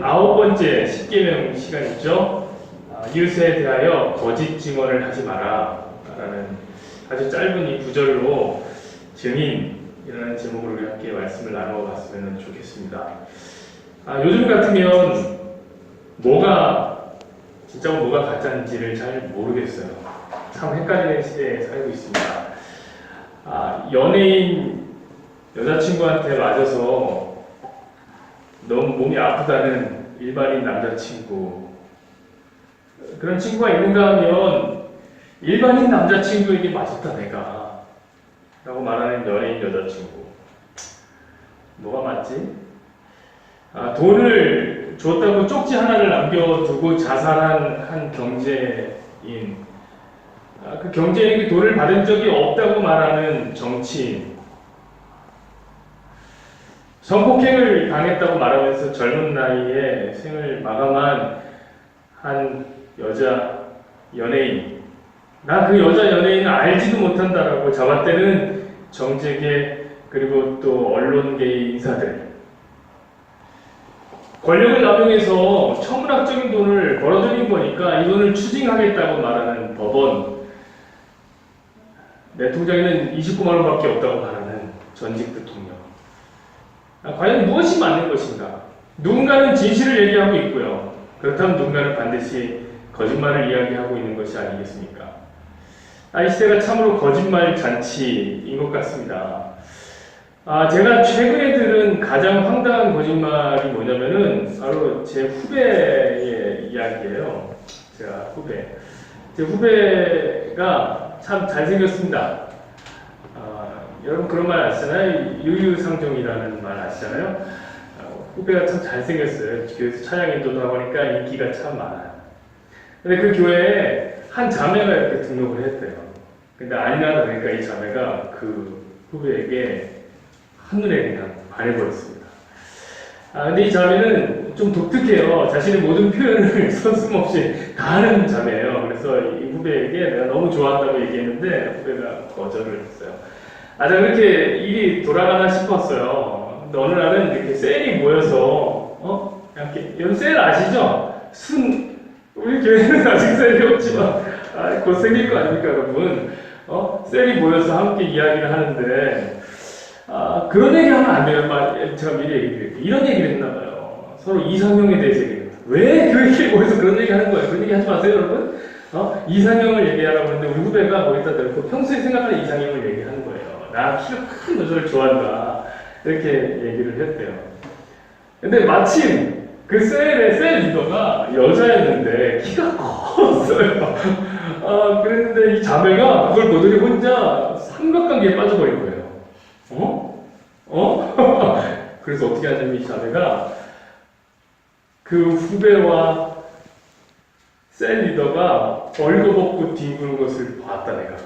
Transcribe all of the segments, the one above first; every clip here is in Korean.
9번째 10계명 시간이죠. 이웃에 대하여 거짓 증언을 하지 마라 라는 아주 짧은 이 구절로 증인이라는 제목으로 우리 함께 말씀을 나누어 봤으면 좋겠습니다. 요즘 같으면 뭐가 진짜고 뭐가 가짜인지를 잘 모르겠어요. 참 헷갈리는 시대에 살고 있습니다. 연예인 여자친구한테 맞아서 너무 몸이 아프다는 일반인 남자친구, 그런 친구가 있는가 하면 일반인 남자친구에게 맞았다 내가 라고 말하는 연예인 여자친구, 뭐가 맞지? 돈을 줬다고 쪽지 하나를 남겨두고 자살한 한 경제인, 그 경제인이 돈을 받은 적이 없다고 말하는 정치인, 성폭행을 당했다고 말하면서 젊은 나이에 생을 마감한 한 여자 연예인, 나 그 여자 연예인을 알지도 못한다라고 잡아떼는 정재계 그리고 또 언론계의 인사들, 권력을 남용해서 천문학적인 돈을 벌어들인 거니까 이 돈을 추징하겠다고 말하는 법원, 내 통장에는 29만 원밖에 없다고 말하는 전직 대통령, 과연 무엇이 맞는 것인가? 누군가는 진실을 얘기하고 있고요. 그렇다면 누군가는 반드시 거짓말을 이야기하고 있는 것이 아니겠습니까? 이 시대가 참으로 거짓말 잔치인 것 같습니다. 제가 최근에 들은 가장 황당한 거짓말이 뭐냐면은 바로 제 후배의 이야기예요. 제 후배가 참 잘생겼습니다. 여러분 그런 말 아시잖아요? 유유상종이라는 말 아시잖아요? 후배가 참 잘생겼어요. 교회에서 찬양 인도도 하고 하니까 인기가 참 많아요. 근데 그 교회에 한 자매가 이렇게 등록을 했대요. 근데 아니나 다를까 이 자매가 그 후배에게 한눈에 그냥 반해버렸습니다. 근데 이 자매는 좀 독특해요. 자신의 모든 표현을 서슴없이 다 하는 자매예요. 그래서 이 후배에게 내가 너무 좋아한다고 얘기했는데 후배가 거절을 했어요. 자, 그렇게 일이 돌아가나 싶었어요. 근데 어느 날은 이렇게 셀이 모여서, 이렇게, 여러분 셀 아시죠? 우리 교회는 아직 셀이 없지만, 곧 생길 거 아닙니까, 여러분? 셀이 모여서 함께 이야기를 하는데, 그런 얘기 하면 안 돼요. 제가 미리 얘기 드릴게요. 이런 얘기를 했나봐요. 서로 이상형에 대해서 얘기합니다. 왜 교회끼리 모여서 그런 얘기 하는 거예요? 그런 얘기 하지 마세요, 여러분? 이상형을 얘기하라고 하는데, 우리 후배가 거기다 대고 평소에 생각하는 이상형을 얘기하는 거예요. 나 키가 큰 여자를 좋아한다. 이렇게 얘기를 했대요. 근데 마침 그 셀 리더가 여자였는데 키가 컸어요. 그랬는데 이 자매가 그걸 보더니 혼자 삼각관계에 빠져버린 거예요. 그래서 어떻게 하냐면 이 자매가 그 후배와 셀 리더가 벌거벗고 뒹구는 것을 봤다 내가.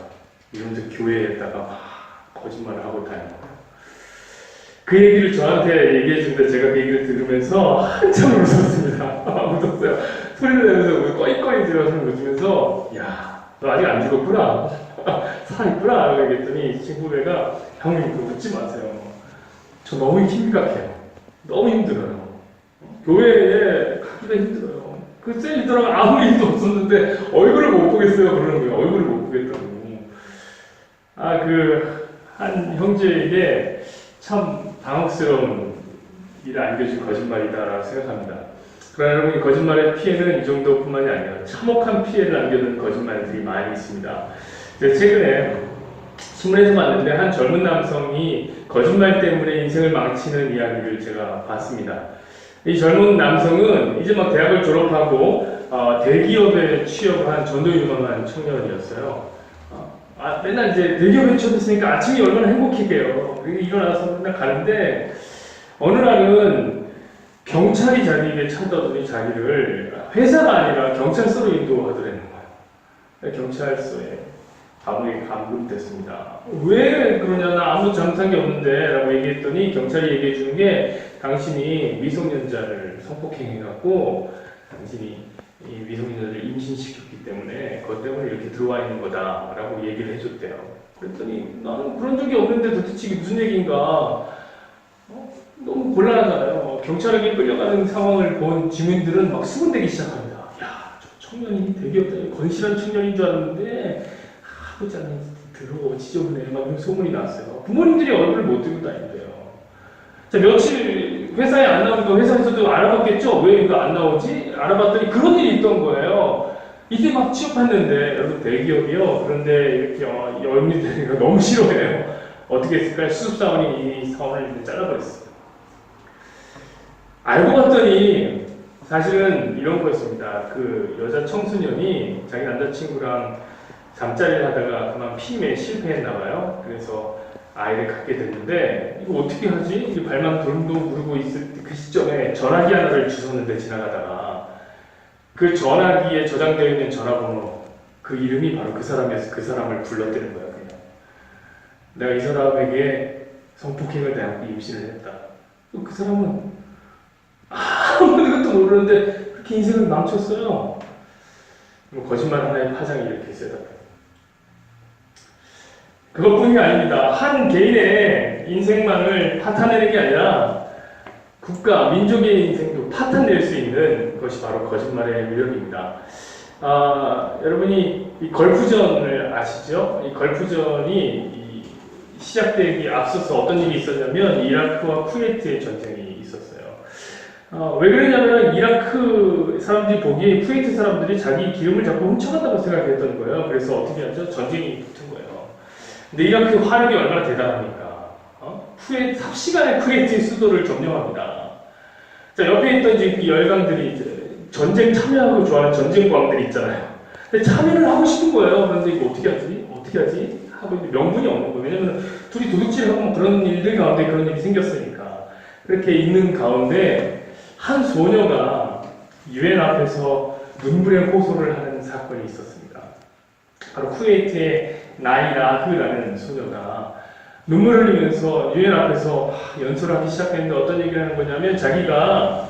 이러면서 교회에다가 막 거짓말을 하고 다니는 거예요. 그 얘기를 저한테 얘기해 주는데 제가 그 얘기를 들으면서 한참 웃었습니다. 웃었어요. 소리를 내면서 꺼이꺼이 들어서 웃으면서, 야, 너 아직 안 죽었구나. 살아있구나. 라고 얘기했더니 친구배가, 형님 그거 웃지 마세요. 저 너무 힘각해요. 너무 힘들어요. 교회에 가기가 힘들어요. 그 셀 리더랑 아무 일도 없었는데 얼굴을 못 보겠어요. 그러는 거예요. 얼굴을 못 보겠다고. 한 형제에게 참 당혹스러운 일을 안겨준 거짓말이다라고 생각합니다. 그러나 여러분, 이 거짓말의 피해는 이 정도뿐만이 아니라 참혹한 피해를 안겨주는 거짓말들이 많이 있습니다. 최근에 신문에서 봤는데 한 젊은 남성이 거짓말 때문에 인생을 망치는 이야기를 제가 봤습니다. 이 젊은 남성은 이제 막 대학을 졸업하고 대기업에 취업한 전도 유망한 청년이었어요. 맨날 이제 대기업에 취업했으니까 아침이 얼마나 행복해요. 일어나서 맨날 가는데 어느 날은 경찰이 자기에게 찾아오더니 자기를 회사가 아니라 경찰서로 인도하더라는 거예요. 경찰서에 감금됐습니다. 왜 그러냐, 나 아무 잘못한 게 없는데 라고 얘기했더니 경찰이 얘기해 주는 게 당신이 미성년자를 성폭행해갖고 당신이 이 미성년자를 임신시켰기 때문에 그것 때문에 이렇게 들어와 있는 거다 라고 얘기를 해줬대요. 그랬더니 나는 그런 적이 없는데 도대체 이게 무슨 얘기인가, 너무 곤란하잖아요. 경찰에게 끌려가는 상황을 본 주민들은 막 수군대기 시작합니다. 야, 저 청년이 대기업자의 건실한 청년인 줄 알았는데 아버지는 더러워 지저분해 막 이런 소문이 났어요. 부모님들이 얼굴을 못 들고 다닌대요. 자, 며칠 회사에 안 나오니까 회사에서도 알아봤겠죠? 왜 이거 안 나오지? 알아봤더니 그런 일이 있던 거예요. 이때 막 취업했는데 여러분 대기업이요. 그런데 이렇게 여인들이 너무 싫어해요. 어떻게 했을까요? 수습사원이 이 사원을 이제 잘라버렸어요. 알고 봤더니 사실은 이런 거였습니다. 그 여자 청소년이 자기 남자친구랑 잠자리를 하다가 그만 피임에 실패했나봐요. 그래서 아이를 갖게 됐는데 이거 어떻게 하지? 이게 발만 돌고 부르고 있을 때 그 시점에 전화기 하나를 주웠는데 지나가다가 그 전화기에 저장되어 있는 전화번호 그 이름이 바로 그 사람이어서 그 사람을 불렀대는 거예요. 그냥 내가 이 사람에게 성폭행을 당하고 임신을 했다. 그 사람은 아무것도 모르는데 그렇게 인생을 망쳤어요. 거짓말 하나의 파장이 이렇게 있어요. 그것뿐이 아닙니다. 한 개인의 인생만을 파탄내는 게 아니라 국가, 민족의 인생도 파탄낼 수 있는 것이 바로 거짓말의 위력입니다. 여러분이 이 걸프전을 아시죠? 이 걸프전이 시작되기 앞서서 어떤 일이 있었냐면 이라크와 쿠웨이트의 전쟁이 있었어요. 왜 그러냐면 이라크 사람들이 보기에 쿠웨이트 사람들이 자기 기름을 자꾸 훔쳐간다고 생각했던 거예요. 그래서 어떻게 하죠? 전쟁이 붙은 거예요. 근데 이라크 화력이 얼마나 대단합니까? 삽시간에 쿠웨이트의 수도를 점령합니다. 자, 옆에 있던 이제 이 열강들이 이제 전쟁 참여하고 좋아하는 전쟁광들이 있잖아요. 근데 참여를 하고 싶은 거예요. 그런데 이거 어떻게 하지? 어떻게 하지? 하고 있는데 명분이 없는 거예요. 왜냐면 둘이 도둑질하고 뭐 그런 일들 가운데 그런 일이 생겼으니까. 그렇게 있는 가운데 한 소녀가 유엔 앞에서 눈물의 호소를 하는 사건이 있었습니다. 바로 쿠웨이트의 나이라흐라는 소녀가 눈물을 흘리면서 유엔 앞에서 연설하기 시작했는데 어떤 얘기를 하는 거냐면 자기가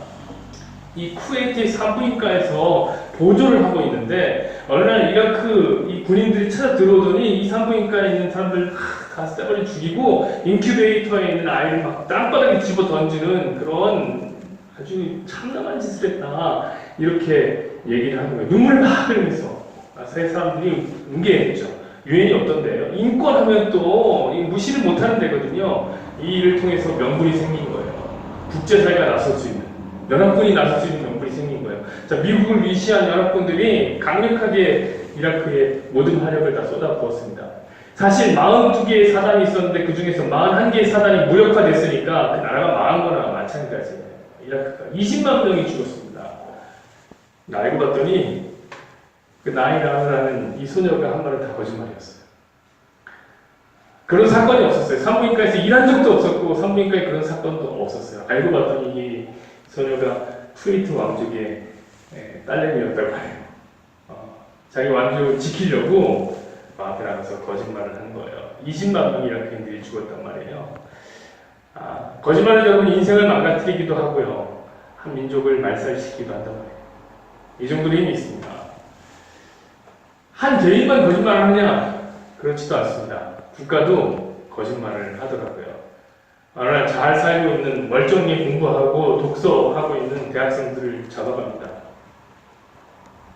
이 쿠웨이트의 산부인과에서 보조를 하고 있는데 어느 날 이라크 이 군인들이 찾아 들어오더니 이 산부인과에 있는 사람들 다 쎄버리 죽이고 인큐베이터에 있는 아이를 막 땅바닥에 집어 던지는 그런 아주 참담한 짓을 했다 이렇게 얘기를 하는 거예요. 눈물을 막 흘리면서 세 사람들이 응계했죠. 유엔이 어떤데요? 인권하면 또 무시를 못하는 데거든요. 이 일을 통해서 명분이 생긴 거예요. 국제사회가 나설 수 있는, 연합군이 나설 수 있는 명분이 생긴 거예요. 자, 미국을 위시한 연합군들이 강력하게 이라크에 모든 화력을 다 쏟아부었습니다. 사실 42개의 사단이 있었는데 그 중에서 41개의 사단이 무력화됐으니까 그 나라가 망한 거나 마찬가지예요. 이라크가 20만 명이 죽었습니다. 알고 봤더니 그 나이라는 이 소녀가 한 말은 다 거짓말이었어요. 그런 사건이 없었어요. 산부인과에서 일한 적도 없었고 산부인과에 그런 사건도 없었어요. 알고 봤더니 이 소녀가 쿠웨이트 왕족의 딸내미였다고 해요. 자기 왕족을 지키려고 앞에 나가서 거짓말을 한 거예요. 20만 명의 이라크인들이 죽었단 말이에요. 거짓말은 여러분 인생을 망가뜨리기도 하고요. 한 민족을 말살시키기도 한단 말이에요. 이 정도로 힘이 있습니다. 한 개인만 거짓말을 하느냐? 그렇지도 않습니다. 국가도 거짓말을 하더라고요. 어느 날 잘 살고 있는 멀쩡히 공부하고 독서하고 있는 대학생들을 잡아갑니다.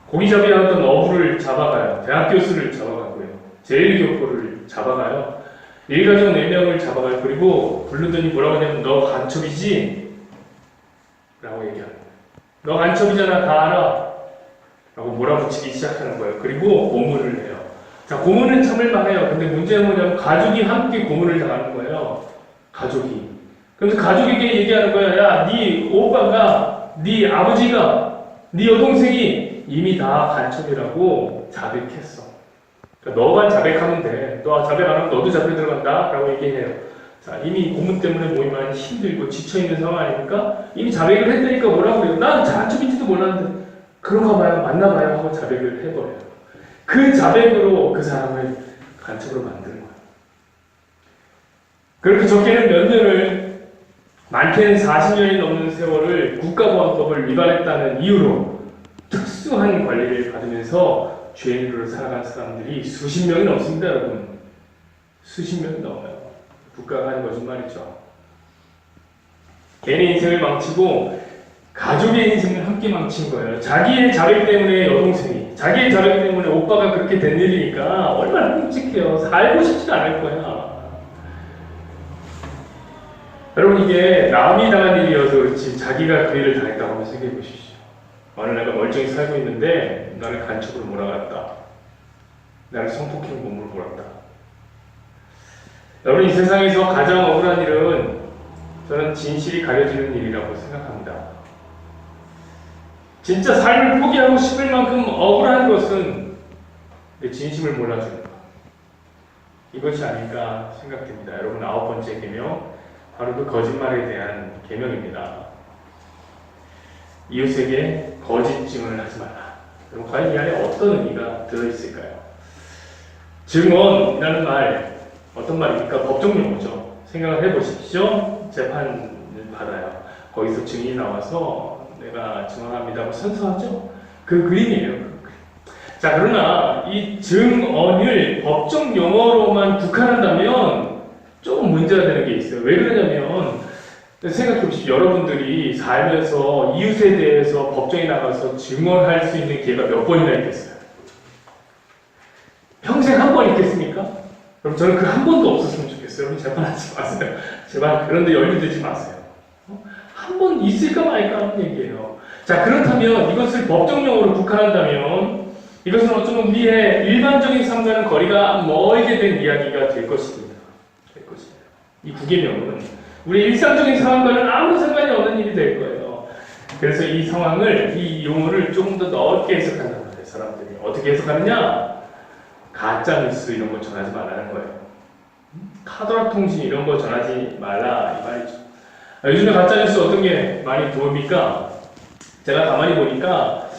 고기잡이 하던 어부를 잡아가요. 대학 교수를 잡아가고요. 제1교포를 잡아가요. 일가족 4명을 잡아가요. 그리고 부르더니 뭐라고 하냐면 너 간첩이지? 라고 얘기합니다. 너 간첩이잖아. 다 알아. 라고 몰아붙이기 시작하는 거예요. 그리고 고문을 해요. 자, 고문은 참을만해요. 근데 문제는 뭐냐면 가족이 함께 고문을 당하는 거예요. 가족이. 그래서 가족에게 얘기하는 거예요. 야, 네 오빠가, 네 아버지가, 네 여동생이 이미 다 간첩이라고 자백했어. 그러니까 너만 자백하면 돼. 너 자백 안 하면 너도 잡혀 들어간다. 라고 얘기해요. 자, 이미 고문 때문에 몸이 많이 힘들고 지쳐있는 상황 아닙니까? 이미 자백을 했다니까 뭐라고 그래요? 난 간첩인지도 몰랐는데 그런가 봐요. 만나봐요. 하고 자백을 해버려요. 그 자백으로 그 사람을 간첩으로 만드는 거예요. 그렇게 적게는 몇 년을, 많게는 40년이 넘는 세월을 국가보안법을 위반했다는 이유로 특수한 관리를 받으면서 죄인으로 살아간 사람들이 수십 명이 넘습니다, 여러분. 수십 명이 넘어요. 국가가 하는 거짓말이죠. 개인의 인생을 망치고 가족의 인생을 함께 망친 거예요. 자기의 자백 때문에 여동생이, 자기의 자백 때문에 오빠가 그렇게 된 일이니까 얼마나 끔찍해요. 살고 싶지도 않을 거야. 여러분, 이게 남이 당한 일이어서 그렇지 자기가 그 일을 당했다고 한번 생각해 보십시오. 어느 내가 멀쩡히 살고 있는데 나를 간첩으로 몰아갔다. 나를 성폭행 몸으로 몰았다. 여러분, 이 세상에서 가장 억울한 일은 저는 진실이 가려지는 일이라고 생각합니다. 진짜 삶을 포기하고 싶을 만큼 억울한 것은 내 진심을 몰라주는 것. 이것이 아닐까 생각됩니다. 여러분, 9번째 계명, 바로 그 거짓말에 대한 계명입니다. 이웃에게 거짓 증언을 하지 마라. 그럼 과연 이 안에 어떤 의미가 들어있을까요? 증언이라는 말, 어떤 말입니까? 법정 용어죠. 생각을 해보십시오. 재판을 받아요. 거기서 증인이 나와서 내가 증언합니다고 선서하죠. 그 그림이에요. 자, 그러나 이 증언을 법정 용어로만 국한한다면 조금 문제가 되는 게 있어요. 왜 그러냐면, 생각해보십시오. 여러분들이 살면서 이웃에 대해서 법정에 나가서 증언할 수 있는 기회가 몇 번이나 있겠어요? 평생 한 번 있겠습니까? 그럼 저는 그 한 번도 없었으면 좋겠어요. 여러분, 재판하지 마세요. 제발 그런데 연루되지 마세요. 한 번 있을까 말까 하는 얘기예요. 자, 그렇다면 이것을 법정용어로 국한한다면 이것은 어쩌면 우리의 일반적인 삶과는 거리가 멀게 된 이야기가 될 것입니다. 이 구계명은 우리 일상적인 상황과는 아무 상관이 없는 일이 될 거예요. 그래서 이 상황을, 이 용어를 조금 더 넓게 해석한단 말이에요. 사람들이 어떻게 해석하느냐? 가짜뉴스 이런 거 전하지 말라는 거예요. 카더라 통신 이런 거 전하지 말라 이 말이죠. 요즘에 가짜뉴스 어떤 게 많이 도움입니까? 제가 가만히 보니까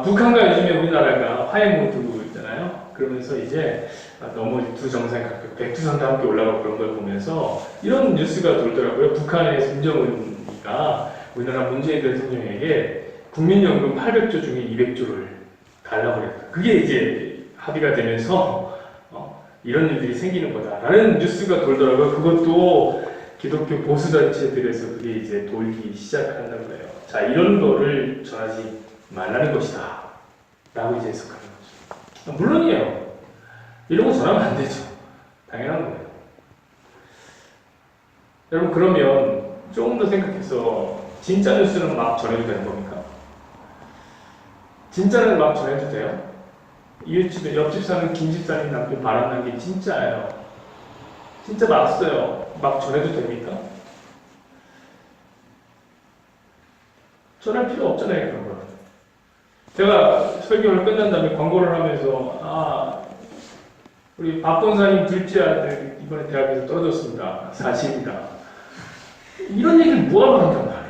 북한과 요즘에 우리나라가 화해 모드잖아요. 그러면서 이제 너무 두 정상이 각각 백두산도 함께 올라가고 그런 걸 보면서 이런 뉴스가 돌더라고요. 북한의 김정은이가 우리나라 문재인 대통령에게 국민연금 800조 중에 200조를 달라고 그랬다. 그게 이제 합의가 되면서 이런 일들이 생기는 거다라는 뉴스가 돌더라고요. 그것도 기독교 보수단체들에서 그게 이제 돌기 시작한다는 거예요. 자, 이런 거를 전하지 말라는 것이다 라고 이제 해석하는 거죠. 물론이에요. 이런 거 전하면 안 되죠. 당연한 거예요. 여러분, 그러면 조금 더 생각해서 진짜 뉴스는 막 전해도 되는 겁니까? 진짜는 막 전해도 돼요? 이웃집에 옆집 사는 김집사님 남편 바람난 게 진짜예요. 진짜 맞어요. 막 전해도 됩니까? 전할 필요 없잖아요, 그런 거. 제가 설교를 끝난 다음에 광고를 하면서 우리 박 권사님 둘째 아들 이번에 대학에서 떨어졌습니다. 사실입니다. 이런 얘기를 뭐하러 한단 말이에요.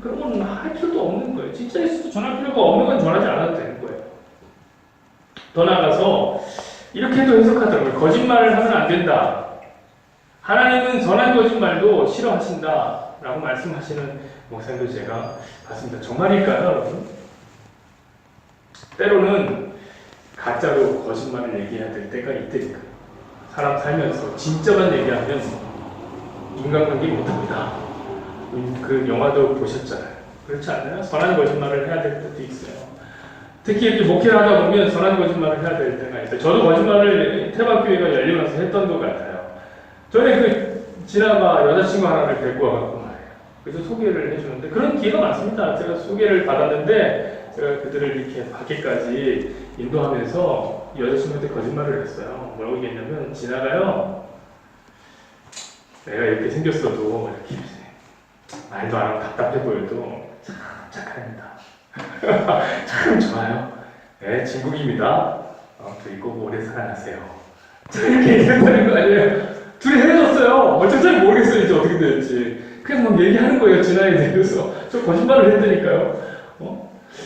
그런 건 할 필요도 없는 거예요. 진짜 있어도 전할 필요가 없는 건 전하지 않아도 되는 거예요. 더 나아가서 이렇게도 해석하더라고요. 거짓말을 하면 안 된다. 하나님은 선한 거짓말도 싫어하신다 라고 말씀하시는 목사님도 제가 봤습니다. 정말일까요, 여러분? 때로는 가짜로 거짓말을 얘기해야 될 때가 있다니까요. 사람 살면서 진짜만 얘기하면 인간관계 못합니다. 그 영화도 보셨잖아요. 그렇지 않나요? 선한 거짓말을 해야 될 때도 있어요. 특히 이렇게 목회를 하다 보면 선한 거짓말을 해야 될 때가 있어요. 저도 거짓말을 태박교회가 열리고 나서 했던 것 같아요. 전에 지나가 여자친구 하나를 데리고 와갖고 말이에요. 그래서 소개를 해주는데 그런 기회가 많습니다. 제가 소개를 받았는데 제가 그들을 이렇게 밖에까지 인도하면서 여자친구한테 거짓말을 했어요. 뭐라고 얘기했냐면 지나가요. 내가 이렇게 생겼어도 이렇게 말도 안 하고 답답해 보여도 참 착합니다. 참 좋아요. 네, 진국입니다. 둘이 꼭 오래 살아나세요. 이렇게 얘기했다는 거 아니에요? 둘이 헤어졌어요. 어쩔 줄 모르겠어요. 이제 어떻게 될지. 그냥 막 얘기하는 거예요. 진아에 대해서. 저 거짓말을 했다니까요.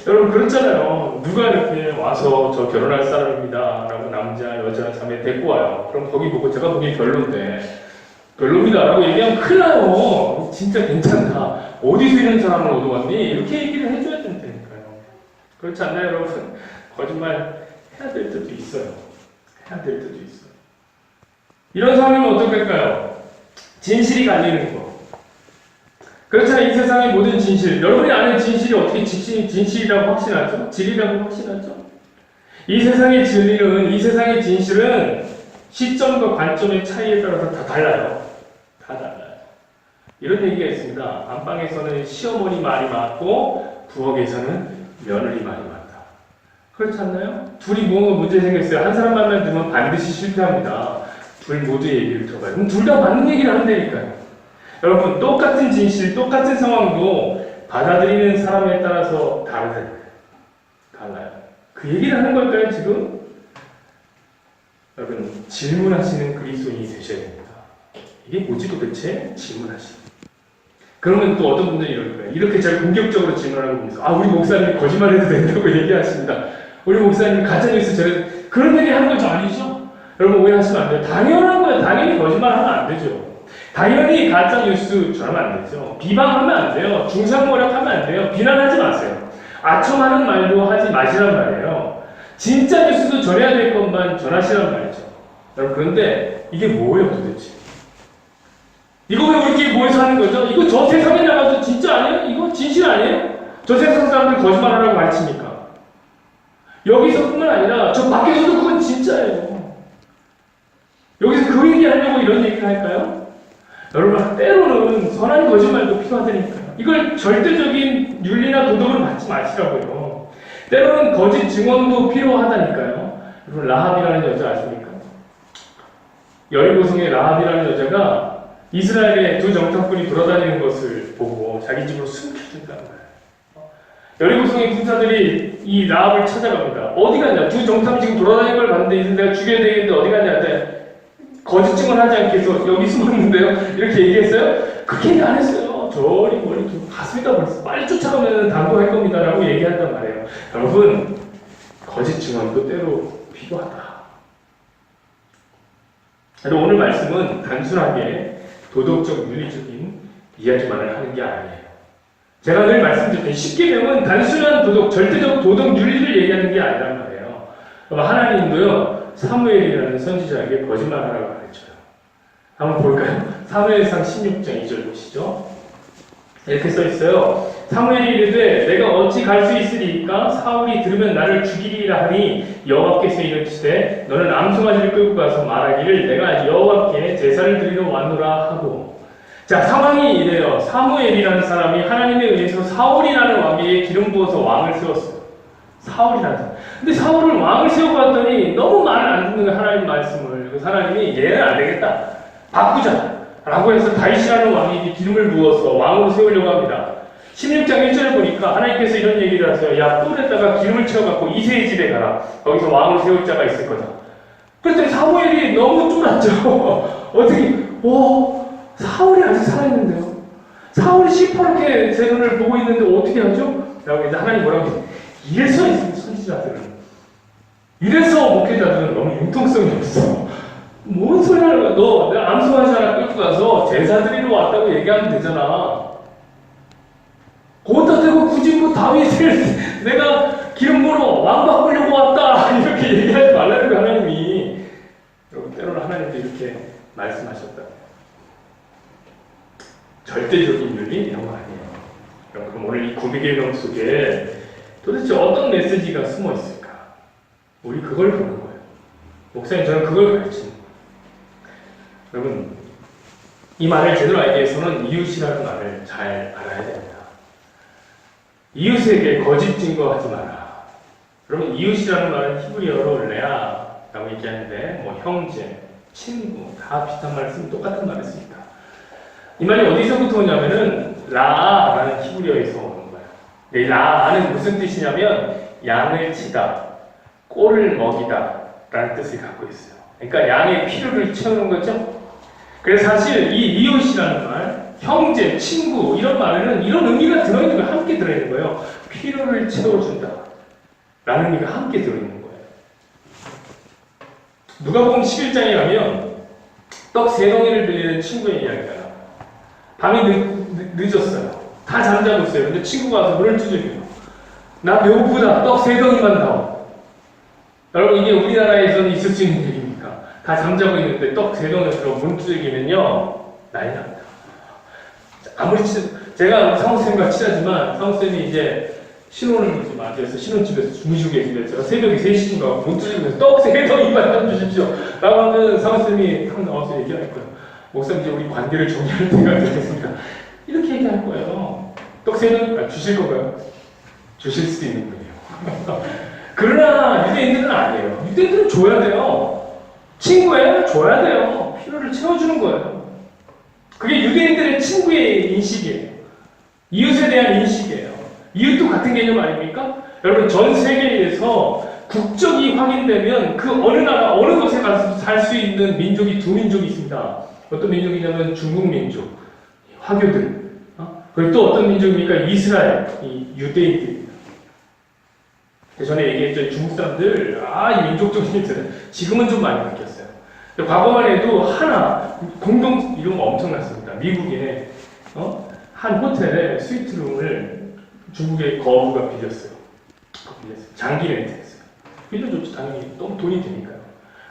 여러분 그렇잖아요. 누가 이렇게 와서 저 결혼할 사람입니다 라고 남자, 여자, 자매 데리고 와요. 그럼 거기 보고 제가 보기엔 별로입니다 라고 얘기하면 큰일 나요. 진짜 괜찮다. 어디서 이런 사람을 얻어왔니? 이렇게 얘기를 해줘야 된다니까요. 그렇지 않나요, 여러분? 거짓말 해야 될 때도 있어요. 해야 될 때도 있어요. 이런 상황이면 어떻게 할까요? 진실이 갈리는 거. 그렇잖아요. 이 세상의 모든 진실, 여러분이 아는 진실이 어떻게 진실이라고 확신하죠? 진리라고 확신하죠? 이 세상의 진리는, 이 세상의 진실은 시점과 관점의 차이에 따라서 다 달라요. 다 달라요. 이런 얘기가 있습니다. 안방에서는 시어머니 말이 맞고 부엌에서는 며느리 말이 맞다. 그렇지 않나요? 둘이 뭔가 문제 생겼어요. 한 사람 말만 들으면 반드시 실패합니다. 둘 모두의 얘기를 들어봐요. 그럼 둘 다 맞는 얘기를 한다니까요. 여러분, 똑같은 진실, 똑같은 상황도 받아들이는 사람에 따라서 달라요. 그 얘기를 하는 걸까요, 지금? 여러분, 질문하시는 그리스도인이 되셔야 됩니다. 이게 뭐지 도대체? 질문하시는. 그러면 또 어떤 분들이 이럴 거예요. 이렇게 잘 공격적으로 질문하는 분이 있어요. 우리 목사님이 거짓말해도 된다고 얘기하십니다. 우리 목사님이 가짜뉴스 그런 얘기 하는 건 좀 아니죠? 여러분 오해하시면 안 돼요. 당연한 거예요. 당연히 거짓말하면 안 되죠. 당연히 가짜뉴스 전하면 안 되죠. 비방하면 안 돼요. 중상모략하면 안 돼요. 비난하지 마세요. 아첨하는 말도 하지 마시란 말이에요. 진짜 뉴스도 전해야 될 것만 전하시란 말이죠. 여러분 그런데 이게 뭐예요 도대체? 이거 왜 우리끼리 모여서 하는 거죠? 이거 저 세상에 나가서 진짜 아니에요? 이거 진실 아니에요? 저 세상 사람들 거짓말하라고 가르칩니까? 여기서뿐만 아니라 저 밖에서도 그건 진짜예요. 여기서 그 얘기 하려고 이런 얘기를 할까요? 여러분 때로는 선한 거짓말도 필요하다니까요. 이걸 절대적인 윤리나 도덕으로 받지 마시라고요. 때로는 거짓 증언도 필요하다니까요. 여러분 라합이라는 여자 아십니까? 여리고성의 라합이라는 여자가 이스라엘의 두 정탐꾼이 돌아다니는 것을 보고 자기 집으로 숨겨준다는 거예요. 여리고성의 군사들이 이 라합을 찾아갑니다. 어디 갔냐? 두 정탐이 지금 돌아다니는 걸 봤는데 이제 내가 죽여야 되겠는데 어디 갔냐? 거짓 증언하지 않기 위해서 여기 숨었는데요. 이렇게 얘기했어요? 그렇게 얘기 안 했어요. 저리 멀리 갔습니다. 벌써 빨리 쫓아가면 당도할 겁니다. 라고 얘기한단 말이에요. 여러분 거짓 증언도 때로 필요하다. 오늘 말씀은 단순하게 도덕적, 윤리적인 이야기만을 하는 게 아니에요. 제가 늘 말씀드렸던 쉽게 배우면 단순한 도덕, 절대적 도덕 윤리를 얘기하는 게 아니란 말이에요. 하나님도요, 사무엘이라는 선지자에게 거짓말하라고 가르쳐요. 한번 볼까요? 사무엘상 16장 2절 보시죠. 이렇게 써 있어요. 사무엘이 이르되 내가 어찌 갈 수 있으리까? 사울이 들으면 나를 죽이리라 하니 여호와께서 이르시되 너는 암송아지를 끌고 가서 말하기를 내가 여호와께 제사를 드리러 왔노라 하고. 자, 상황이 이래요. 사무엘이라는 사람이 하나님에 의해서 사울이라는 왕에게 기름 부어서 왕을 세웠어요. 사울이라는 사람. 근데 사울을 왕을 세우고 왔더니 너무 말을 안 듣는 거예요. 하나님 말씀을. 그래서 하나님이 얘는 안 되겠다. 바꾸자. 라고 해서 다윗이라는 왕에게 기름을 부어서 왕으로 세우려고 합니다. 16장 1절을 보니까 하나님께서 이런 얘기를 하세요. 야, 뿔에다가 기름을 채워갖고 이새의 집에 가라. 거기서 왕으로 세울 자가 있을 거다. 그랬더니 사무엘이 너무 쫄았죠. 어떻게, 사울이 아직 살아있는데요. 사울이 시퍼렇게 제 눈을 보고 있는데 어떻게 하죠? 라고 이제 하나님 뭐라고 해요? 이래서 선지자들은, 이래서 목회자들은 너무 융통성이 없어. 뭔 소리 하는 거야? 너 내가 암송아지 하나 끌고 가서 제사 드리러 왔다고 얘기하면 되잖아. 거기다 대고 굳이 뭐 다윗을 내가 기름 부어 왕 바꾸려고 왔다 이렇게 얘기하지 말라는 거 하나님이. 여러분 때로는 하나님도 이렇게 말씀하셨다. 절대적인 윤리 이런 거 아니에요. 여러분 그럼 오늘 이 구비계명 속에 도대체 어떤 메시지가 숨어 있을까? 우리 그걸 보는 거예요. 목사님 저는 그걸 가르치는 거예요. 여러분 이 말을 제대로 알기 위해서는 이웃이라는 말을 잘 알아야 됩니다. 이웃에게 거짓 증거하지 마라. 여러분 이웃이라는 말은 히브리어로 레아라고 얘기하는데 뭐 형제, 친구 다 비슷한 말을 쓰면 똑같은 말을 씁니다. 이 말이 어디서부터 오냐면은 라라는 히브리어에서 오는 거예요. 이 라는 무슨 뜻이냐면 양을 치다, 꼴을 먹이다 라는 뜻을 갖고 있어요. 그러니까 양의 필요를 채우는 거죠. 그래서 사실 이 이웃이라는 말, 형제, 친구 이런 말에는 이런 의미가 들어있는 거예요. 함께 들어있는 거예요. 필요를 채워준다 라는 의미가 함께 들어있는 거예요. 누가복음 11장에 가면 떡 3덩이를 빌리는 친구의 이야기가 나와요. 밤이 늦었어요. 다 잠자고 있어요. 근데 친구가 와서 문을 두드려요. 나 배고프다. 떡 3덩이만 다오. 여러분 이게 우리나라에서는 있을 수 있는 일입니다. 다 잠자고 있는데 떡 3덩이를 들어 문 두들기면요 난리 납니다. 아무리 제가 상호쌤과 친하지만 상호쌤이 이제 신혼을 좀 맞이해서 신혼집에서 주무시고 계신데 제가 새벽에 3시인가 못 드시면서 떡 3덩이만 해주십시오 라고 하면 상호쌤이 탁 나와서 얘기할 거예요. 목사님 이제 우리 관계를 정리할 때가 되겠습니다. 이렇게 얘기할 거예요. 떡 3덩이 주실 건가요? 주실 수도 있는 분이에요. 그러나 유대인들은 아니에요. 유대인들은 줘야 돼요. 친구예요? 줘야 돼요. 필요를 채워주는 거예요. 그게 유대인들의 친구의 인식이에요. 이웃에 대한 인식이에요. 이웃도 같은 개념 아닙니까? 여러분 전 세계에서 국적이 확인되면 그 어느 나라 어느 곳에 가서 살 수 있는 민족이 두 민족이 있습니다. 어떤 민족이냐면 중국 민족, 화교들. 그리고 또 어떤 민족입니까? 이스라엘, 이 유대인들입니다. 전에 얘기했죠. 중국 사람들 이 민족적인 인들 지금은 좀 많이 바뀌었어요. 과거만 해도 하나 공동 이런 거 엄청났습니다. 미국에 한 호텔에 스위트룸을 중국의 거부가 빌렸어요. 장기 렌트했어요. 빌려줬죠. 당연히 너무 돈이 되니까요.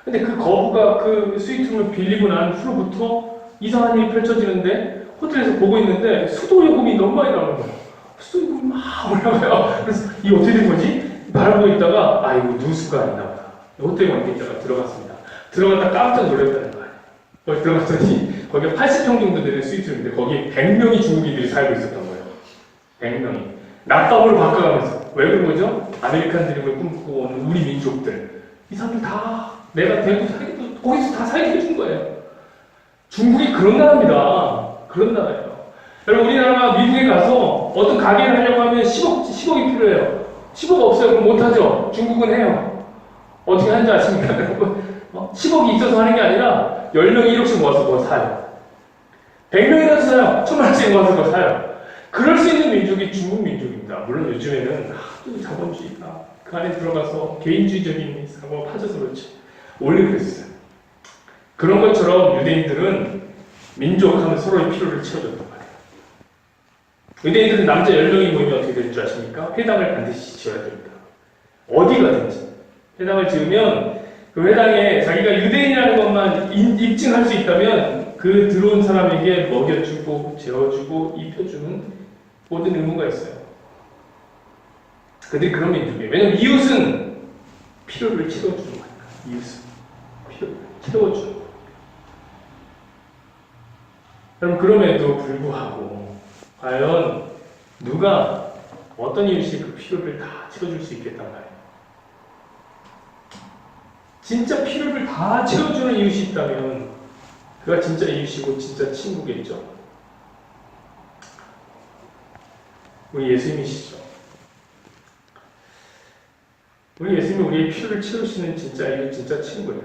근데 그 거부가 그 스위트룸을 빌리고 난 후로부터 이상한 일이 펼쳐지는데 호텔에서 보고 있는데 수도요금이 너무 많이 나오는 거예요. 수도요금이 막 올라가요. 그래서 이 어떻게 된 거지? 바라보고 있다가 이거 누수가 있나 보다. 호텔 관계자가 들어갔습니다. 들어갔다 깜짝 놀랐다는 거예요. 거기 들어갔더니 거기가 80평 정도 되는 스위트룸인데 거기에 100명이 중국인들이 살고 있었던 거예요. 100명이. 낮밥으로 바꿔가면서. 왜 그런 거죠? 아메리칸 드림을 꿈꾸고 오는 우리 민족들. 이 사람들 다 내가 대구 살기도 거기서 다 살게 해준 거예요. 중국이 그런 나라입니다. 그런 나라예요. 여러분 우리나라가 미국에 가서 어떤 가게를 하려고 하면 10억이 필요해요. 10억 없어요. 그럼 못하죠. 중국은 해요. 어떻게 하는지 아십니까? 여러분 10억이 있어서 하는 게 아니라 10명이 1억씩 모아서 그거 사요. 100명이라도 사요. 1000만원씩 모아서 그거 사요. 그럴 수 있는 민족이 중국 민족입니다. 물론 요즘에는 자본주의가 그 안에 들어가서 개인주의적인 사고가 파져서 그렇지. 원래 그랬어요. 그런 것처럼 유대인들은 민족하면 서로의 필요를 채워줬단 말이에요. 유대인들은 남자 10명이 모이면 어떻게 될 줄 아십니까? 회당을 반드시 지어야 됩니다. 어디 가든지. 회당을 지으면 그 회당에 자기가 유대인이라는 것만 입증할 수 있다면 그 들어온 사람에게 먹여주고 재워주고 입혀주는 모든 의무가 있어요. 그들이 그런 민족이에요. 왜냐하면 이웃은 필요를 채워주는 거니까. 이웃은 필요를 채워주는 거예요. 여러분 그럼에도 불구하고 과연 누가 어떤 이웃이 그 필요를 다 채워줄 수 있겠단 말이에요. 진짜 필요를 다 채워주는 이웃이 있다면 그가 진짜 이웃이고 진짜 친구겠죠. 우리 예수님이시죠. 우리 예수님이 우리의 필요를 채우시는 진짜 이웃, 진짜 친구예요.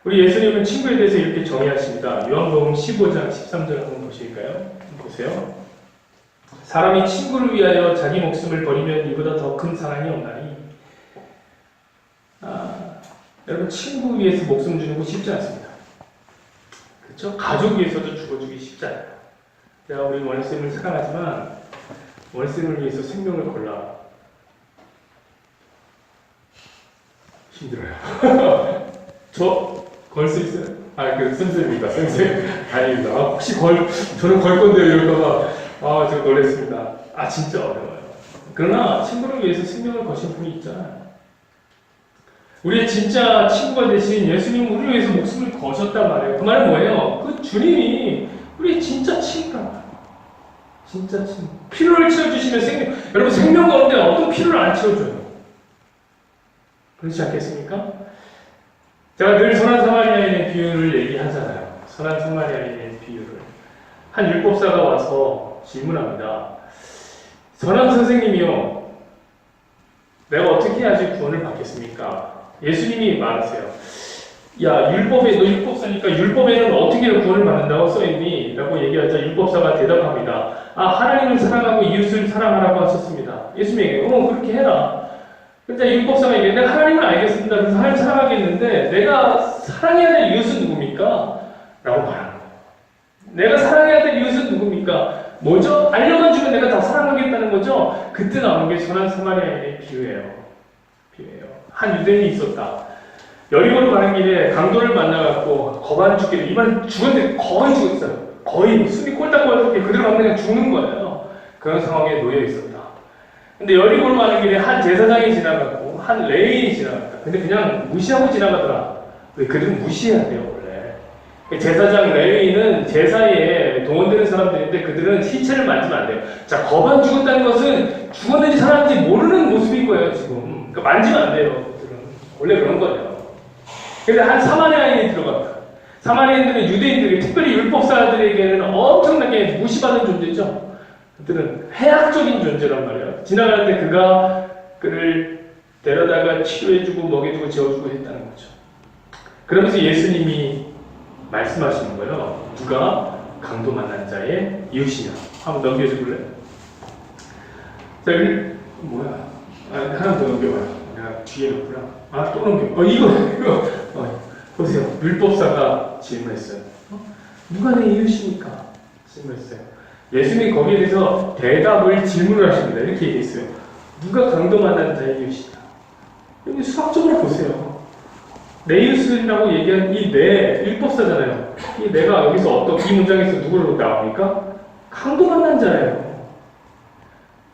우리 예수님은 친구에 대해서 이렇게 정의하십니다. 요한복음 15장 13절 한번 보실까요? 보세요. 사람이 친구를 위하여 자기 목숨을 버리면 이보다 더 큰 사랑이 없나니. 여러분 친구 위해서 목숨 주는 거 쉽지 않습니다. 그렇죠? 가족 위해서도 죽어주기 쉽지 않아요. 내가 우리 원쌤을 사랑하지만 원쌤을 위해서 생명을 걸라 힘들어요. 저 걸 수 있어요? 그 쌤쌤입니다. 쌤쌤 아닙니다. 혹시 저는 걸 건데요 이럴까봐 제가 놀랐습니다. 진짜 어려워요. 그러나 친구를 위해서 생명을 거신 분이 있잖아요. 우리의 진짜 친구가 되신 예수님은 우리를 위해서 목숨을 거셨단 말이에요. 그 말은 뭐예요? 그 주님이 우리의 진짜 친구란 말이에요. 진짜 친구. 필요를 채워주시면 여러분 생명 가운데 어떤 필요를 안 채워줘요? 그렇지 않겠습니까? 제가 늘 선한 사마리아인의 비유를 얘기하잖아요. 선한 사마리아인의 비유를. 한 율법사가 와서 질문합니다. 선한 선생님이요. 내가 어떻게 해야지 구원을 받겠습니까? 예수님이 말하세요. 야, 너 율법사니까 율법에는 어떻게 구원을 받는다고 써있니? 라고 얘기하자 율법사가 대답합니다. 하나님을 사랑하고 이웃을 사랑하라고 하셨습니다. 예수님에게, 그렇게 해라. 근데 율법사가 얘기해, 내가 하나님을 알겠습니다. 그래서 하나님 사랑하겠는데, 내가 사랑해야 될 이웃은 누굽니까? 라고 말하는 거예요. 내가 사랑해야 될 이웃은 누굽니까? 뭐죠? 알려만 주면 내가 다 사랑하겠다는 거죠? 그때 나오는 게 선한 사마리아인의 비유예요. 한 유대인이 있었다. 여리고로 가는 길에 강도를 만나갖고 거반 죽기를, 이만 죽었는데 거의 죽었어요. 거의 숨이 꼴딱꼴딱해 그대로 가면 그냥 죽는 거예요. 그런 상황에 놓여 있었다. 근데 여리고로 가는 길에 한 제사장이 지나갔고 한 레위인이 지나갔다. 근데 그냥 무시하고 지나가더라. 왜 그들은 무시해야 돼요 원래. 제사장 레위인은 제사에 동원되는 사람들인데 그들은 시체를 만지면 안 돼요. 자, 거반 죽었다는 것은 죽었는지 살았는지 모르는 모습인 거예요 지금. 그러니까 만지면 안 돼요. 그들은 원래 그런 거예요. 근데 한 사마리아인이 들어갔다. 사마리아인들은 유대인들에게 특별히 율법사들에게는 엄청나게 무시받는 존재죠. 그들은 해악적인 존재란 말이에요. 지나갈 때 그가 그를 데려다가 치료해주고 먹여주고 재워주고 했다는 거죠. 그러면서 예수님이 말씀하시는 거예요. 누가 강도 만난 자의 이웃이냐. 한번 넘겨줄래? 자, 뭐야? 하나 더 넘겨봐요. 내가 뒤에 넣구나. 또 넘겨. 이거. 보세요. 율법사가 질문했어요. 누가 내 이웃입니까? 질문했어요. 예수님이 거기에 대해서 대답을 질문을 하십니다. 이렇게 얘기했어요. 누가 강도 만난 자의 이웃이냐? 여기 수학적으로 보세요. 내 이웃이라고 얘기한 이 내 율법사잖아요. 이 내가 여기서 이 문장에서 누구로 나옵니까? 강도 만난 자예요.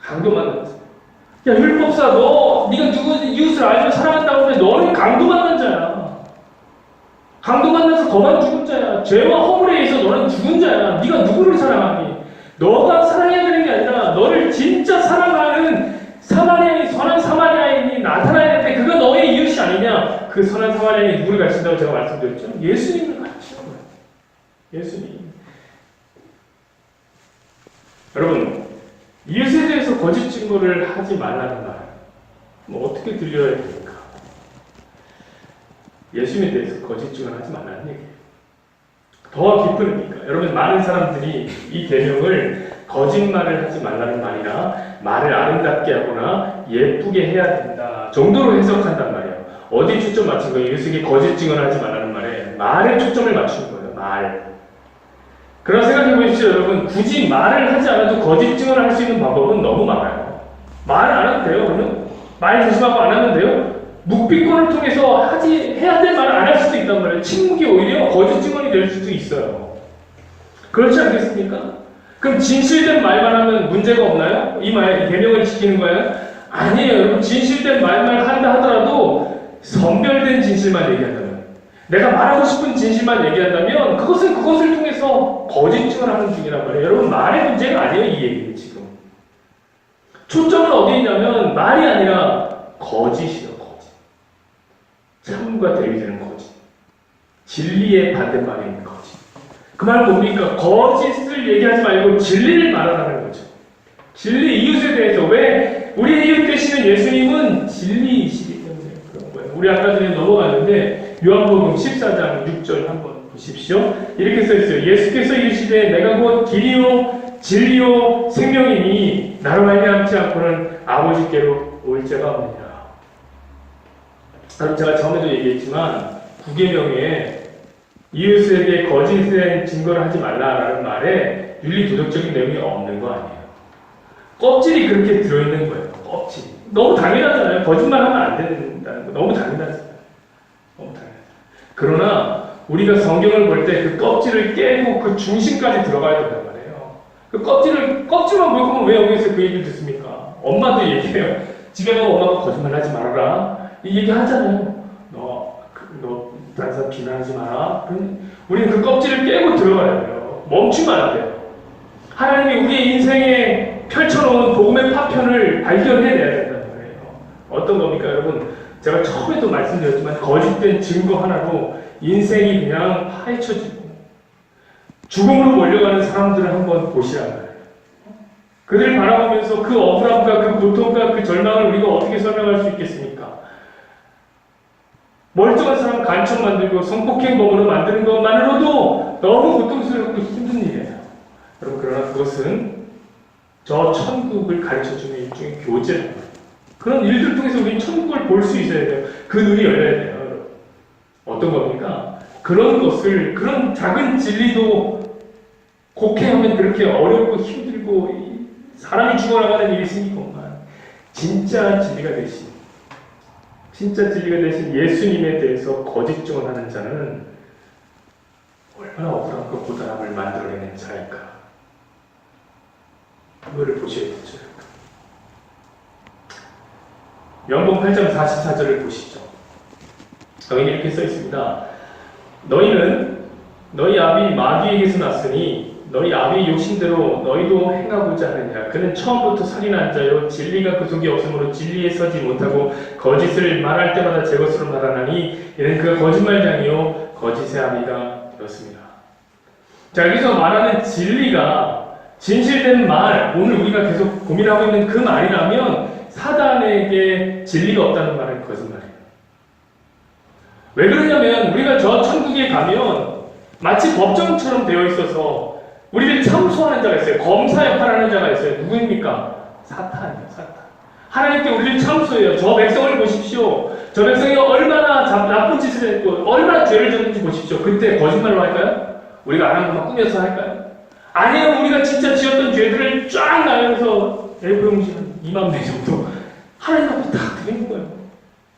강도 만난 자. 야, 율법사, 네가 누구 이웃을 알면 사랑한다고 하는데 너는 강도 만난 자야. 강도 만나서 거반 죽은 자야. 죄와 허물에 의해서 너는 죽은 자야. 네가 누구를 사랑하니? 너가 사랑해야 되는 게 아니라 너를 진짜 사랑하는 사마리아인, 선한 사마리아인이 나타나야 되는데 그가 너의 이웃이 아니냐? 그 선한 사마리아인이 누구를 가르친다고 제가 말씀드렸죠? 예수님을 가르치는 거예요. 예수님. 여러분, 이웃에 대해서 거짓 증거를 하지 말라는 말, 어떻게 들려야 됩니까? 예수님에 대해서 거짓 증거를 하지 말라는 얘기예요. 더 깊은 의미가, 여러분, 많은 사람들이 이 계명을 거짓말을 하지 말라는 말이나 말을 아름답게 하거나 예쁘게 해야 된다 정도로 해석한단 말이에요. 어디 초점 맞춘 거예요? 예수님이 거짓 증언을 하지 말라는 말에 초점을 맞춘 거예요. 말. 그런 생각해 보십시오, 여러분. 굳이 말을 하지 않아도 거짓 증언을 할 수 있는 방법은 너무 많아요. 말을 안 해도 돼요, 그러면? 말 조심하고 안 하면 돼요? 묵비권을 통해서 해야 될 말을 안 할 수도 있단 말이에요. 침묵이 오히려 거짓 증언이 될 수도 있어요. 그렇지 않겠습니까? 그럼 진실된 말만 하면 문제가 없나요? 이 계명을 지키는 거예요? 아니에요. 여러분, 진실된 말만 한다 하더라도 선별된 진실만 얘기한다면, 내가 말하고 싶은 진실만 얘기한다면 그것을 통해서 거짓 증언하는 중이란 말이에요. 여러분, 말의 문제가 아니에요. 이 얘기는 지금. 초점은 어디 있냐면 말이 아니라 거짓이요. 참과 대비되는 거짓. 진리의 반대말인 거짓. 그 말은 뭡니까? 거짓을 얘기하지 말고 진리를 말하라는 거죠. 진리, 이웃에 대해서. 왜? 우리의 이웃 되시는 예수님은 진리이시기 때문에 그런 거예요. 우리 아까 전에 넘어갔는데 요한복음 14장 6절 한번 보십시오. 이렇게 써있어요. 예수께서 이르시되 내가 곧 길이요 진리요 생명이니 나로 말미암지 않고는 아버지께로 올 자가 없느니라. 제가 전에도 얘기했지만 구계명에 이웃에게 거짓된 증거를 하지 말라라는 말에 윤리도덕적인 내용이 없는 거 아니에요. 껍질이 그렇게 들어있는 거예요. 껍질. 너무 당연하잖아요. 거짓말하면 안 된다는 거 너무 당연하잖아요. 너무 당연하죠. 그러나 우리가 성경을 볼 때 그 껍질을 깨고 그 중심까지 들어가야 된단 말이에요. 그 껍질만 보고 왜 여기서 그 얘기를 듣습니까? 엄마도 얘기해요. 집에 가면 엄마가 거짓말하지 말아라. 이 얘기 하잖아요. 너 다른 사람 비난하지 마라. 우리는 그 껍질을 깨고 들어가야 돼요. 멈추면 안 돼요. 하나님이 우리의 인생에 펼쳐놓은 복음의 파편을 발견해내야 된다는 거예요. 어떤 겁니까, 여러분? 제가 처음에도 말씀드렸지만 거짓된 증거 하나로 인생이 그냥 파헤쳐지고 죽음으로 몰려가는 사람들을 한번 보시란 말이에요. 그들을 바라보면서 그 억울함과 그 고통과 그 절망을 우리가 어떻게 설명할 수 있겠습니까? 멀쩡한 사람 간첩 만들고 성폭행범으로 만드는 것만으로도 너무 고통스럽고 힘든 일이에요. 여러분, 그러나 그것은 저 천국을 가르쳐주는 일종의 교제예요. 그런 일들 통해서 우리는 천국을 볼 수 있어야 돼요. 그 눈이 열려야 돼요. 여러분. 어떤 겁니까? 그런 작은 진리도 곡해하면 그렇게 어렵고 힘들고 사람이 죽어나가는 일이 있으니까 진짜 진리가 되신 예수님에 대해서 거짓 증언하는 자는 얼마나 억울한 그 고단함을 만들어내는 자일까? 그거를 보셔야겠죠. 명분 8장 44절을 보시죠. 여기 이렇게 써 있습니다. 너희는 너희 아비 마귀에게서 났으니 너희 아비의 욕심대로 너희도 행하고자 하느냐. 그는 처음부터 살인한 자요 진리가 그 속에 없으므로 진리에 서지 못하고 거짓을 말할 때마다 제 것으로 말하나니 이는 그가 거짓말장이요 거짓의 아비가 되었습니다. 자, 여기서 말하는 진리가 진실된 말, 오늘 우리가 계속 고민하고 있는 그 말이라면 사단에게 진리가 없다는 말은 거짓말이에요. 왜 그러냐면 우리가 저 천국에 가면 마치 법정처럼 되어 있어서 우리들이 참소하는 자가 있어요. 검사 역할을 하는 자가 있어요. 누구입니까? 사탄이에요. 사탄. 하나님께 우리를 참소해요. 저 백성을 보십시오. 저 백성이 얼마나 나쁜 짓을 했고 얼마나 죄를 졌는지 보십시오. 그때 거짓말로 할까요? 우리가 안 한 것만 꾸며서 할까요? 아니요. 우리가 진짜 지었던 죄들을 쫙 나열해서 A4 용지 2만 개 정도 하나님 앞에 다 드리는 거예요.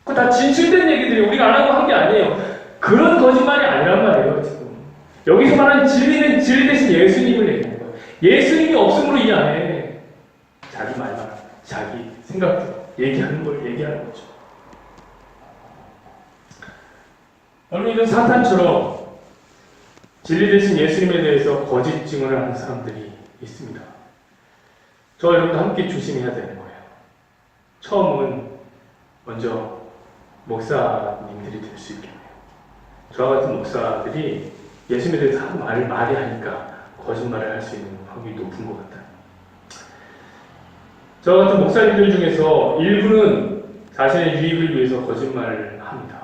그거 다 진실된 얘기들이 우리가 안 하고 한 게 아니에요. 그런 거짓말이 아니란 말이에요. 지금 여기서 말하는 진리는 진리 대신 예수님을 얘기하는 거예요. 예수님이 없으므로 이 안에 자기 말만 자기 생각대로 얘기하는 걸 얘기하는 거죠. 여러분, 이런 사탄처럼 진리 대신 예수님에 대해서 거짓 증언을 하는 사람들이 있습니다. 저 여러분도 함께 조심해야 되는 거예요. 처음은 먼저 목사님들이 될 수 있겠네요. 저와 같은 목사들이 예수님에 대해서 말을 많이 하니까 거짓말을 할 수 있는 확률이 높은 것 같아요. 저와 같은 목사님들 중에서 일부는 자신의 유익을 위해서 거짓말을 합니다.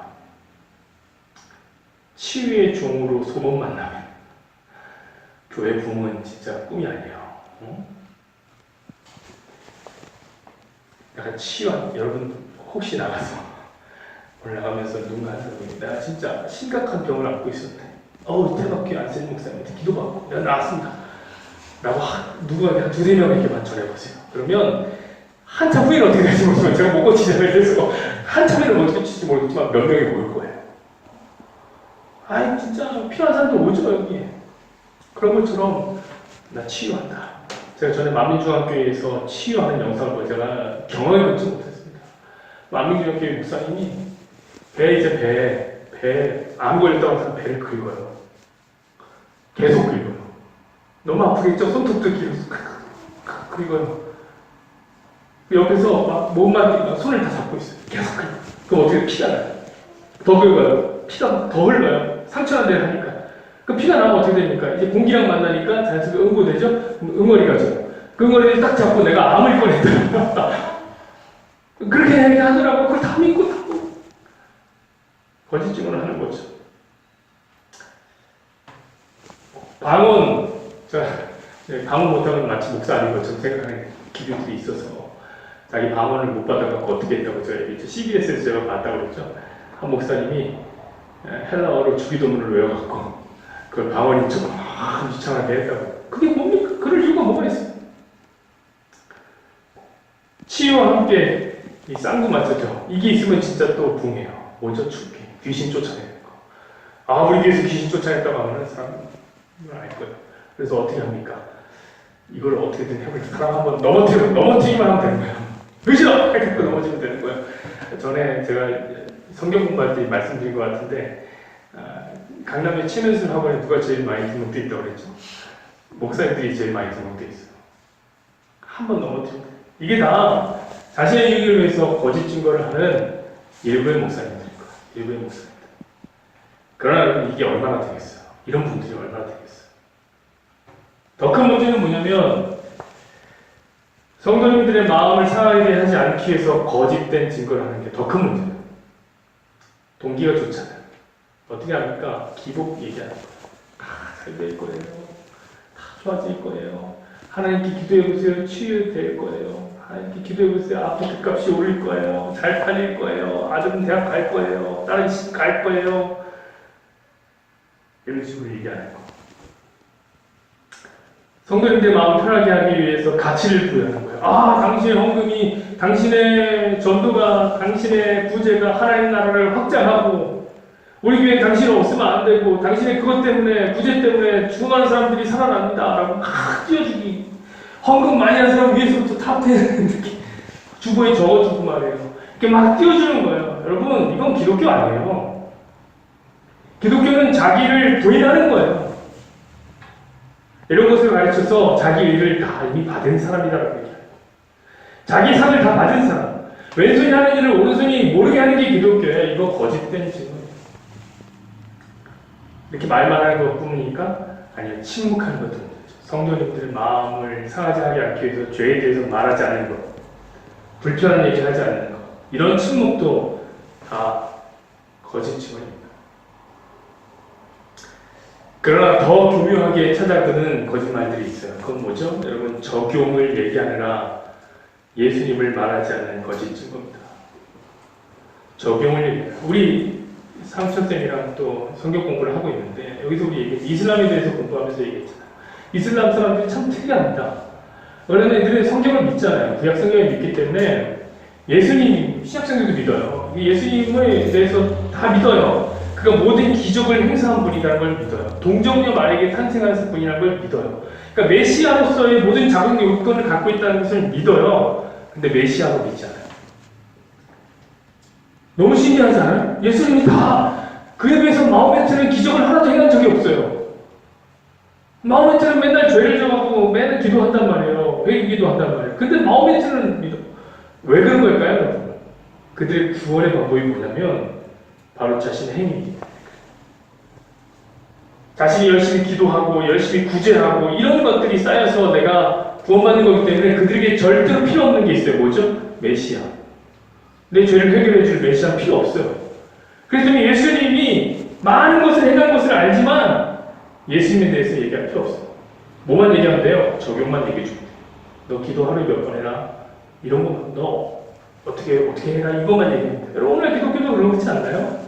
치유의 종으로 소문만 나면 교회 부흥은 진짜 꿈이 아니에요. 약간 치유한, 여러분 혹시 나가서 올라가면서 누군가 하는 분이 내가 진짜 심각한 병을 앓고 있었대. 태박교회 안세진 목사님한테 기도받고 내가 나왔습니다. 라고 누가 한 두세 명에게만 전해보세요. 그러면 한참 후에는 어떻게 될지 모르지만 제가 못 고치잖아요. 그래서 한참 후에는 어떻게 고칠지 모르겠지만 몇 명이 모일 거예요. 아이 진짜 필요한 사람들 오죠 여기. 그런 것처럼 나 치유한다. 제가 전에 만민중학교에서 치유하는 영상을 보고 제가 경험해 보지 못했습니다. 만민중학교 목사님이 배에 암 걸렸다고 해서 배를 긁어요. 계속 긁어요. 너무 아프겠죠? 손톱도 길어서 긁어요. 옆에서 막 몸만 손을 다 잡고 있어요. 계속 긁어요. 그럼 어떻게 피가 나요? 더 긁어요. 피가 더 흘러요. 상처난 데를 하니까. 그 피가 나면 어떻게 됩니까? 이제 공기랑 만나니까 자연스럽게 응고되죠? 응어리가 져요. 그 응어리를 딱 잡고 내가 암을 꺼냈다. 그렇게 얘기하더라고. 그걸 다 믿고 다 거짓 증언을 하는 거죠. 방언, 방언 못하면 마치 목사 아닌 것처럼 생각하는 기류들이 있어서 자기 방언을 못 받아갖고 어떻게 했다고 제가 얘기했죠. CBS에서 제가 봤다고 그랬죠. 한 목사님이 헬라어로 주기도문을 외워갖고 그걸 방언인 척 유창하게 했다고. 그게 뭡니까? 그럴 이유가 뭐가 있어요? 치유와 함께 이 쌍구 맞죠? 이게 있으면 진짜 또 붕해요. 먼저 죽게. 귀신 쫓아내는 거. 우리 교회에서 귀신 쫓아냈다고 하는 사람은 알 거예요. 그래서 어떻게 합니까? 이걸 어떻게든 해보려고 사람 한번 넘어뜨기만 하면 되는 거예요. 의지로! 이렇게 넘어지면 되는 거예요. 전에 제가 성경 공부할 때 말씀드린 것 같은데 강남의 최면술 학원에 누가 제일 많이 등록돼 있다고 그랬죠? 목사님들이 제일 많이 등록돼 있어요. 한번 넘어뜨리면 돼요. 이게 다 자신의 이익을 위해서 거짓 증거를 하는 일부의 목사님들일 거예요. 일부의 목사님들. 그러나 이게 얼마나 되겠어요? 이런 분들이 얼마나 되겠어요? 더 큰 문제는 뭐냐면 성도님들의 마음을 상하게 하지 않기 위해서 거짓된 증거를 하는 게 더 큰 문제예요. 동기가 좋잖아요. 어떻게 합니까? 기복 얘기하는 거예요. 잘 될 거예요. 다 좋아질 거예요. 하나님께 기도해보세요. 치유될 거예요. 하나님께 기도해보세요. 아파트 값이 오를 거예요. 잘 팔릴 거예요. 아들은 대학 갈 거예요. 딸은 집 갈 거예요. 이런 식으로 얘기하는 거. 성도님들의 마음 편하게 하기 위해서 가치를 부여하는 거예요. 당신의 헌금이, 당신의 전도가, 당신의 부재가 하나님 나라를 확장하고 우리 교회 당신 없으면 안 되고 당신의 그것 때문에 구제 때문에 죽어가는 사람들이 살아납니다 라고 막 띄워주기. 헌금 많이 하는 사람 위에서부터 탑10 이렇게 주보에 적어주고 말이에요. 이렇게 막 띄워주는 거예요. 여러분 이건 기독교 아니에요. 기독교는 자기를 부인하는 거예요. 이런 것을 가르쳐서 자기 의를 다 이미 받은 사람이라고 얘기해요. 자기 상을 다 받은 사람. 왼손이 하는 일을 오른손이 모르게 하는 게 기독교예요. 이거 거짓된 증거예요. 이렇게 말만 하는 것 뿐이니까? 아니요. 침묵하는 것도 문제죠. 성도님들의 마음을 상하지 하지 않기 위해서 죄에 대해서 말하지 않는 것, 불편한 얘기 하지 않는 것, 이런 침묵도 다 거짓 증거입니다. 그러나 더 교묘하게 찾아드는 거짓말들이 있어요. 그건 뭐죠? 여러분, 적용을 얘기하느라 예수님을 말하지 않는 거짓 증거입니다. 적용을 얘기해요. 우리 상철쌤이랑 또 성경 공부를 하고 있는데 여기서 우리 이슬람에 대해서 공부하면서 얘기했잖아요. 이슬람 사람들이 참 특이합니다. 원래는 애들은 성경을 믿잖아요. 구약 성경을 믿기 때문에 예수님, 신약성경도 믿어요. 예수님에 대해서 다 믿어요. 그가 모든 기적을 행사한 분이라는 걸 믿어요. 동정녀 말에게 탄생한 분이라는 걸 믿어요. 그러니까 메시아로서의 모든 작은 요건을 갖고 있다는 것을 믿어요. 근데 메시아로 믿지 않아요. 너무 신기하지 않아요? 예수님이 다 그에 비해서 마호메트는 기적을 하나도 행한 적이 없어요. 마호메트는 맨날 죄를 져갖고 맨날 기도한단 말이에요. 회개 기도한단 말이에요. 근데 마호메트는 믿어. 왜 그런 걸까요, 여러분? 그들의 구원의 방법이 뭐냐면 바로 자신의 행위입니다. 자신이 열심히 기도하고 열심히 구제하고 이런 것들이 쌓여서 내가 구원받는 거기 때문에 그들에게 절대로 필요 없는 게 있어요. 뭐죠? 메시아. 내 죄를 해결해 줄 메시아 필요 없어요. 그래서 예수님이 많은 것을 행한 것을 알지만 예수님에 대해서 얘기할 필요 없어요. 뭐만 얘기하면 돼요? 적용만 얘기해 주면 돼요. 너 기도 하루에 몇 번 해라? 이런 거 너 어떻게 해라? 이것만 얘기하면 돼요. 여러분 오늘 기독교도 그렇지 않나요?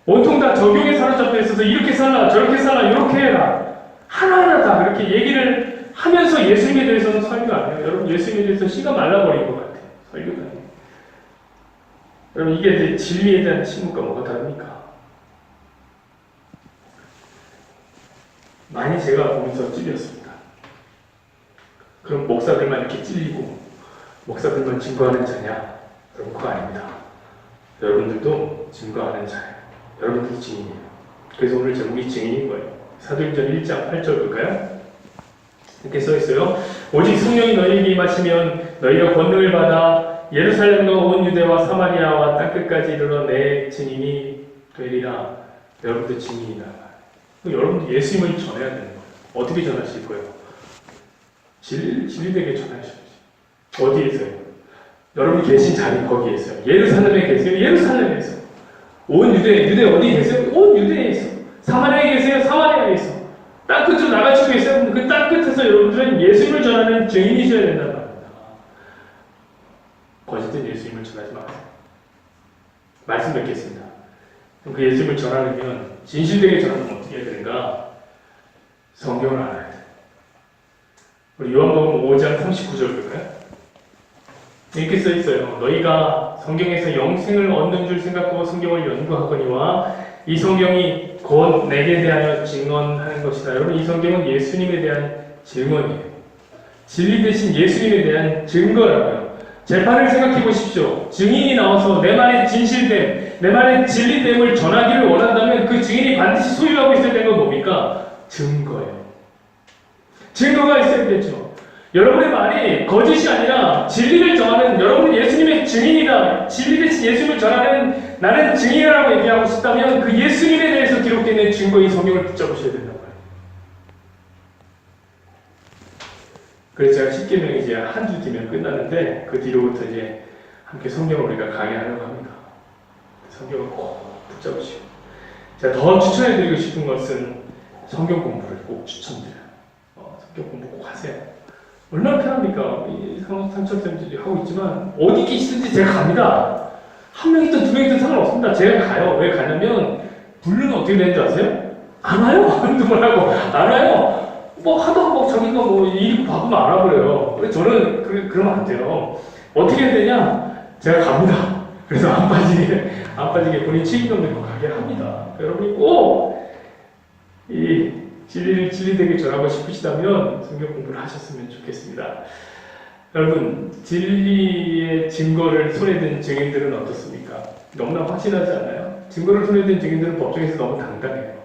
온통 다 적용에 사로잡혀 있어서 이렇게 살라 저렇게 살라 이렇게 해라 하나하나 다 그렇게 얘기를 하면서 예수님에 대해서는 설교 안 해요. 여러분 예수님에 대해서 씨가 말라버린 것 같아요. 설교가 아니에요. 여러분 이게 진리에 대한 침묵과 뭐가 다릅니까? 많이 제가 보면서 찔렸습니다. 그럼 목사들만 이렇게 찔리고 목사들만 증거하는 자냐? 여러분 그거 아닙니다. 여러분들도 증거하는 자예요. 여러분들도 증인이에요. 그래서 오늘 제목이 증인인 거예요. 사도행전 1장 8절 볼까요? 이렇게 써있어요. 오직 성령이 너희에게 임하시면 너희가 권능을 받아 예루살렘과 온 유대와 사마리아와 땅끝까지 이르러 내 증인이 되리라. 여러분도 증인이다. 여러분도 예수님을 전해야 되는 거예요. 어떻게 전하실 거예요? 진리되게 전하셔야죠. 어디에서요? 여러분 계신 자리 거기에서요. 예루살렘에 계세요. 예루살렘에서. 온 유대 어디 계세요? 온 유대에 있어. 사마리아에 계세요. 사마리아에 있어. 땅끝으로 나가시고 계세요. 그 땅끝에서 여러분들은 예수님을 전하는 증인이셔야 된다는 말입니다. 거짓된 예수님을 전하지 마세요. 말씀 뵙겠습니다. 그 예수님을 전하려면 진실되게 전하면 어떻게 해야 되는가? 성경을 알아야 돼요. 우리 요한복음 5장 39절 볼까요? 이렇게 써 있어요. 너희가 성경에서 영생을 얻는 줄 생각하고 성경을 연구하거니와 이 성경이 곧 내게 대하여 증언하는 것이다. 여러분 이 성경은 예수님에 대한 증언이에요. 진리 대신 예수님에 대한 증거라고요. 재판을 생각해 보십시오. 증인이 나와서 내 말의 진실됨, 내 말의 진리됨을 전하기를 원한다면 그 증인이 반드시 소유하고 있어야 되는 건 뭡니까? 증거예요. 증거가 있어야겠죠. 여러분의 말이 거짓이 아니라 진리를 전하는 여러분은 예수님의 증인이다. 진리 대신 예수님을 전하는 나는 증인이라고 얘기하고 싶다면 그 예수님에 대해서 기록되어 있는 증거인 성경을 붙잡으셔야 된다고 해요. 그래서 제가 10계명이 이제 한두 뒤면 끝났는데 그 뒤로부터 이제 함께 성경을 우리가 강의하려고 합니다. 성경을 꼭 붙잡으시고 제가 더 추천해드리고 싶은 것은 성경 공부를 꼭 추천드려요. 성경 공부 꼭 하세요. 얼마나 편합니까? 이 상처쌤들이 하고 있지만 어디 계시든지 제가 갑니다. 한 명이든 두 명이든 상관없습니다. 제가 가요. 왜 가냐면 불르는 어떻게 되는 줄 아세요? 안 와요. 한두 번 하고 안 와요. 뭐 하다가 뭐 자기가 뭐 일이 바쁘면 알아버려요. 저는 그러면 안 돼요. 어떻게 해야 되냐? 제가 갑니다. 그래서 안 빠지게 본인 책임감 들고 가게 합니다. 여러분이 꼭 이 진리를 진리되게 전하고 싶으시다면 성경 공부를 하셨으면 좋겠습니다. 여러분, 진리의 증거를 손에 든 증인들은 어떻습니까? 너무나 확신하지 않나요? 증거를 손에 든 증인들은 법정에서 너무 당당해요.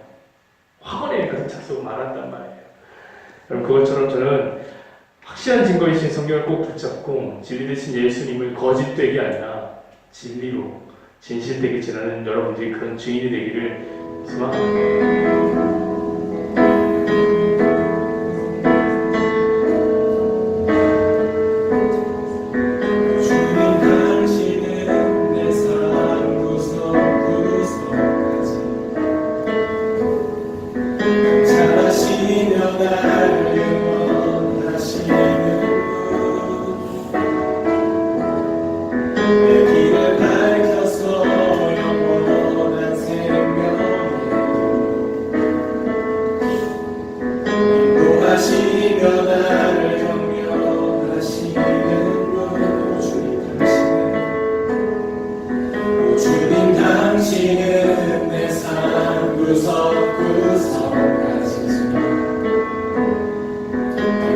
화번에 가득 차서 말한단 말이에요. 여러분, 그것처럼 저는 확실한 증거이신 성경을 꼭 붙잡고 진리 되신 예수님을 거짓되게 아니라 진리로 진실되게 전하는 여러분들이 그런 증인이 되기를 소망합니다.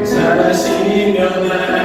잘하시며 날